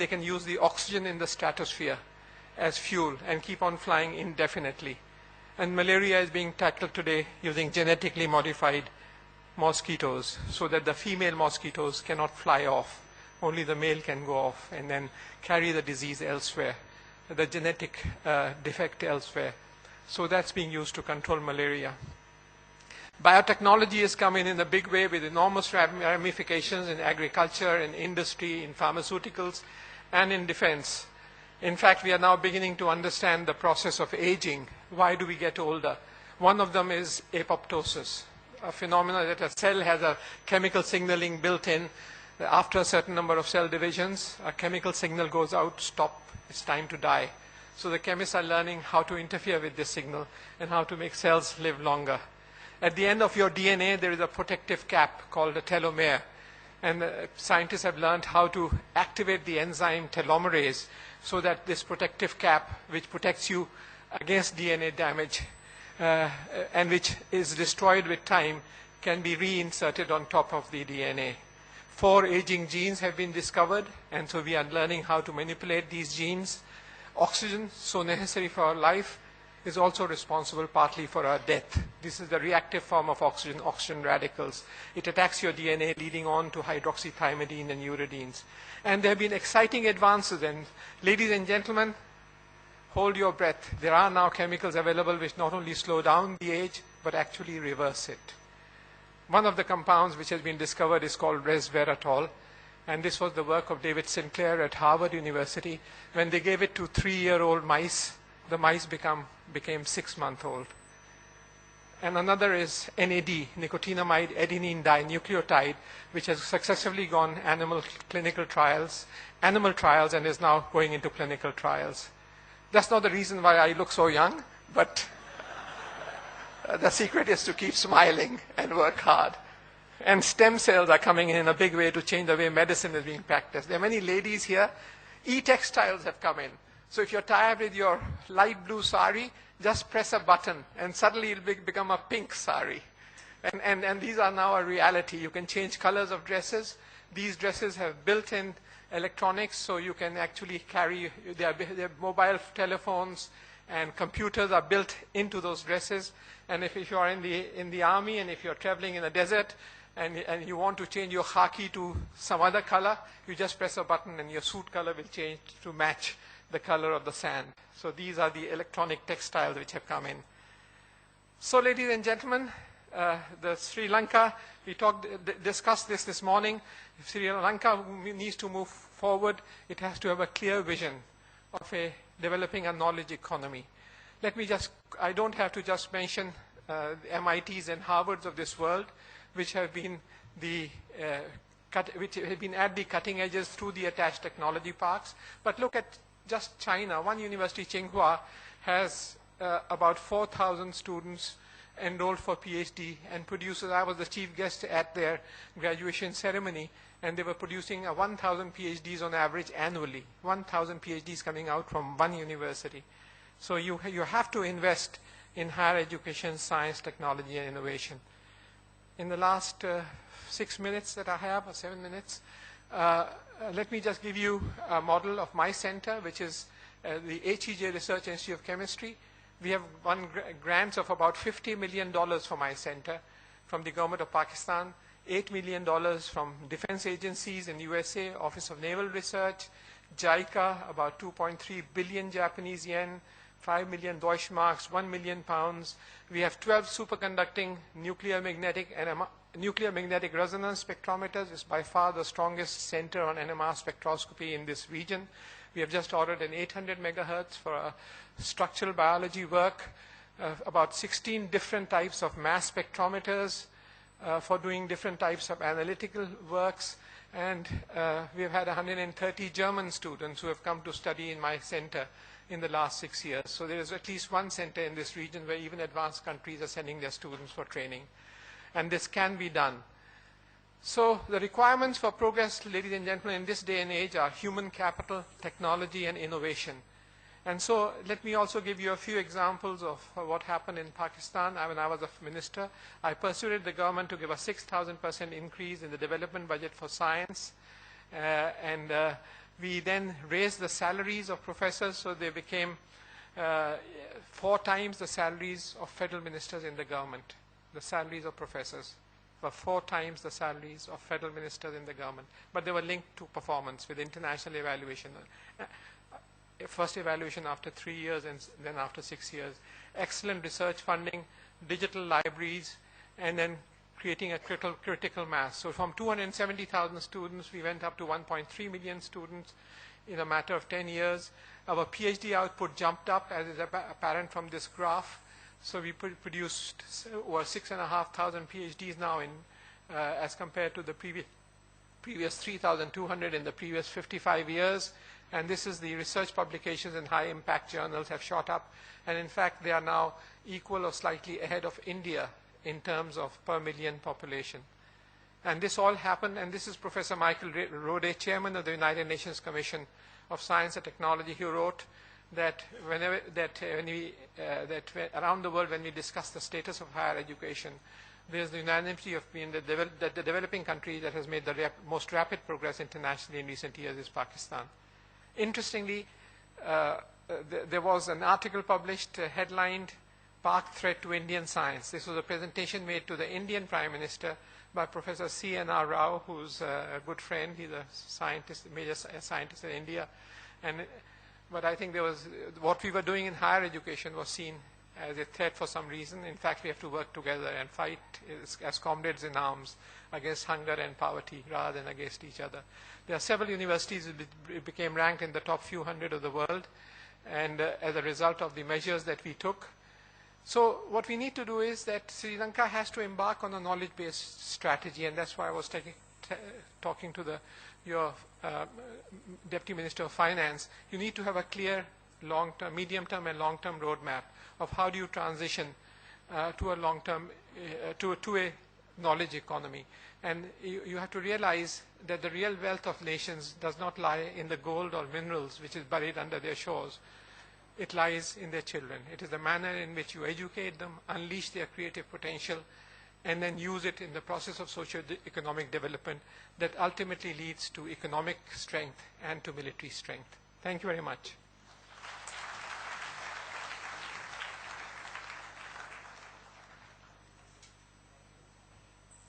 they can use the oxygen in the stratosphere as fuel and keep on flying indefinitely. And malaria is being tackled today using genetically modified mosquitoes so that the female mosquitoes cannot fly off. Only the male can go off and then carry the disease elsewhere, the genetic defect elsewhere. So that's being used to control malaria. Biotechnology has come in a big way with enormous ramifications in agriculture, in industry, in pharmaceuticals, and in defense. In fact, we are now beginning to understand the process of aging. Why do we get older? One of them is apoptosis, a phenomenon that a cell has a chemical signaling built in. After a certain number of cell divisions, a chemical signal goes out, stop, it's time to die. So the chemists are learning how to interfere with this signal and how to make cells live longer. At the end of your DNA, there is a protective cap called a telomere. And scientists have learned how to activate the enzyme telomerase so that this protective cap, which protects you against DNA damage and which is destroyed with time, can be reinserted on top of the DNA. 4 aging genes have been discovered, and so we are learning how to manipulate these genes. Oxygen, so necessary for our life, is also responsible partly for our death. This is the reactive form of oxygen, oxygen radicals. It attacks your DNA, leading on to hydroxythymidine and uridines. And there have been exciting advances, and ladies and gentlemen, hold your breath. There are now chemicals available which not only slow down the age, but actually reverse it. One of the compounds which has been discovered is called resveratrol, and this was the work of David Sinclair at Harvard University. When they gave it to 3-year-old mice, the mice became 6-month-old. And another is NAD, nicotinamide adenine dinucleotide, which has successfully gone animal trials, and is now going into clinical trials. That's not the reason why I look so young, but the secret is to keep smiling and work hard. And stem cells are coming in a big way to change the way medicine is being practiced. There are many ladies here. E-textiles have come in. So if you're tired with your light blue sari, just press a button and suddenly it'll become a pink sari. And these are now a reality. You can change colors of dresses. These dresses have built-in electronics, so you can actually carry their mobile telephones, and computers are built into those dresses. And if you are in the army, and if you're traveling in the desert, and you want to change your khaki to some other color, you just press a button and your suit color will change to match the color of the sand. So these are the electronic textiles which have come in. So ladies and gentlemen, the Sri Lanka, we discussed this morning. If Sri Lanka needs to move forward, it has to have a clear vision of developing a knowledge economy. I don't have to just mention the MITs and Harvards of this world, which have been at the cutting edges through the attached technology parks. But look at just China. One university, Tsinghua, has about 4,000 students enrolled for PhD and produces. I was the chief guest at their graduation ceremony, and they were producing 1,000 PhDs on average annually. 1,000 PhDs coming out from one university. So you have to invest in higher education, science, technology, and innovation. In the last 6 minutes that I have, or 7 minutes, let me just give you a model of my center, which is the HEJ Research Institute of Chemistry. We have won grants of about $50 million for my center from the government of Pakistan, $8 million from defense agencies in USA, Office of Naval Research, JICA, about 2.3 billion Japanese yen, 5 million Deutschmarks, 1 million pounds. We have 12 superconducting nuclear magnetic resonance spectrometers. It's by far the strongest center on NMR spectroscopy in this region. We have just ordered an 800 megahertz for structural biology work, about 16 different types of mass spectrometers for doing different types of analytical works. And we've had 130 German students who have come to study in my center in the last 6 years. So there is at least one center in this region where even advanced countries are sending their students for training. And this can be done. So the requirements for progress, ladies and gentlemen, in this day and age are human capital, technology, and innovation. And so let me also give you a few examples of what happened in Pakistan. When I was a minister, I persuaded the government to give a 6,000% increase in the development budget for science. We then raised the salaries of professors, so they became 4 times the salaries of federal ministers in the government. The salaries of professors were 4 times the salaries of federal ministers in the government. But they were linked to performance with international evaluation. First evaluation after 3 years and then after 6 years. Excellent research funding, digital libraries, and then creating a critical mass. So from 270,000 students, we went up to 1.3 million students in a matter of 10 years. Our PhD output jumped up, as is apparent from this graph. So we produced over 6,500 PhDs now as compared to the previous 3,200 in the previous 55 years. And this is the research publications in high impact journals have shot up. And in fact, they are now equal or slightly ahead of India in terms of per million population. And this all happened, and this is Professor Michael Rohde, chairman of the United Nations Commission of Science and Technology, who wrote that around the world, when we discuss the status of higher education, there's the unanimity of being that the developing country that has made the most rapid progress internationally in recent years is Pakistan. Interestingly, there was an article published headlined "Pak Threat to Indian Science." This was a presentation made to the Indian Prime Minister by Professor C.N.R. Rao, who's a good friend. He's a scientist, major scientist in India. But I think what we were doing in higher education was seen as a threat for some reason. In fact, we have to work together and fight as comrades in arms against hunger and poverty rather than against each other. There are several universities that became ranked in the top few hundred of the world, and as a result of the measures that we took. So what we need to do is that Sri Lanka has to embark on a knowledge-based strategy, and that's why I was talking to your Deputy Minister of Finance. You need to have a clear long-term, medium-term and long-term roadmap of how do you transition to a long-term, to a knowledge economy. And you have to realize that the real wealth of nations does not lie in the gold or minerals which is buried under their shores. It lies in their children. It is the manner in which you educate them, unleash their creative potential, and then use it in the process of socio-economic development that ultimately leads to economic strength and to military strength. Thank you very much.